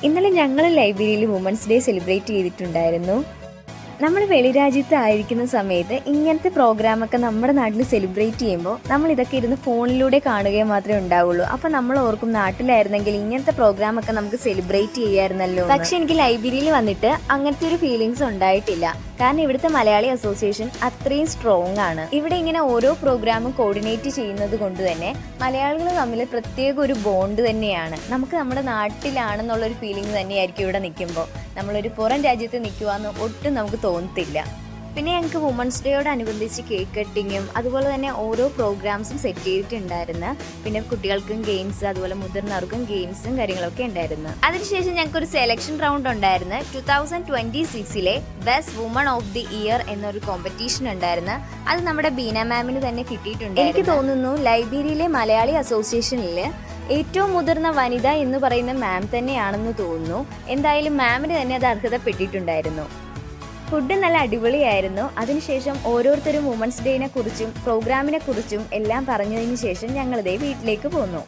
ഇന്നലെ ഞങ്ങൾ ലൈബ്രറിയിൽ വുമൻസ് ഡേ സെലിബ്രേറ്റ് ചെയ്തിട്ടുണ്ടായിരുന്നു. നമ്മൾ വെളിരാജ്യത്ത് ആയിരിക്കുന്ന സമയത്ത് ഇങ്ങനത്തെ പ്രോഗ്രാമൊക്കെ നമ്മുടെ നാട്ടിൽ സെലിബ്രേറ്റ് ചെയ്യുമ്പോൾ നമ്മൾ ഇതൊക്കെ ഇരുന്ന് ഫോണിലൂടെ കാണുകയും മാത്രമേ ഉണ്ടാവുള്ളൂ. അപ്പം നമ്മൾ ഓർക്കും നാട്ടിലായിരുന്നെങ്കിൽ ഇങ്ങനത്തെ പ്രോഗ്രാമൊക്കെ നമുക്ക് സെലിബ്രേറ്റ് ചെയ്യാമായിരുന്നല്ലോ. പക്ഷെ എനിക്ക് ലൈബ്രറിയിൽ വന്നിട്ട് അങ്ങനത്തെ ഒരു ഫീലിങ്സ് ഉണ്ടായിട്ടില്ല. കാരണം ഇവിടുത്തെ മലയാളി അസോസിയേഷൻ അത്രയും സ്ട്രോങ് ആണ്. ഇവിടെ ഇങ്ങനെ ഓരോ പ്രോഗ്രാമും കോർഡിനേറ്റ് ചെയ്യുന്നത് കൊണ്ട് തന്നെ മലയാളികൾ തമ്മിൽ പ്രത്യേക ഒരു ബോണ്ട് തന്നെയാണ്. നമുക്ക് നമ്മുടെ നാട്ടിലാണെന്നുള്ളൊരു ഫീലിംഗ് തന്നെയായിരിക്കും ഇവിടെ നിൽക്കുമ്പോൾ. നമ്മളൊരു പുറം രാജ്യത്ത് നിൽക്കുവാന്ന് ഒട്ടും നമുക്ക് തോന്നത്തില്ല. പിന്നെ ഞങ്ങൾക്ക് വുമൻസ് ഡേയോടനുബന്ധിച്ച് കേക്ക് കട്ടിങ്ങും അതുപോലെ തന്നെ ഓരോ പ്രോഗ്രാംസും സെറ്റ് ചെയ്തിട്ടുണ്ടായിരുന്നു. പിന്നെ കുട്ടികൾക്കും ഗെയിംസ്, അതുപോലെ മുതിർന്നവർക്കും ഗെയിംസും കാര്യങ്ങളൊക്കെ ഉണ്ടായിരുന്നു. അതിനുശേഷം ഞങ്ങൾക്കൊരു സെലക്ഷൻ റൗണ്ട് ഉണ്ടായിരുന്നു. 2026 best woman of the year എന്നൊരു കോമ്പറ്റീഷൻ ഉണ്ടായിരുന്നു. അത് നമ്മുടെ ബീന മാമിന് തന്നെ കിട്ടിയിട്ടുണ്ട്. എനിക്ക് തോന്നുന്നു ലൈബ്രറിയിലെ മലയാളി അസോസിയേഷനിൽ ഏറ്റവും മുതിർന്ന വനിത എന്ന് പറയുന്ന മാം തന്നെയാണെന്ന് തോന്നുന്നു. എന്തായാലും മാമിന് തന്നെ അത് അർഹതപ്പെട്ടിട്ടുണ്ടായിരുന്നു. ഫുഡ് നല്ല അടിപൊളിയായിരുന്നു. അതിനുശേഷം ഓരോരുത്തരും വുമൻസ് ഡേനെ കുറിച്ചും പ്രോഗ്രാമിനെ കുറിച്ചും എല്ലാം പറഞ്ഞതിന് ശേഷം ഞങ്ങളിതേ വീട്ടിലേക്ക് പോന്നു.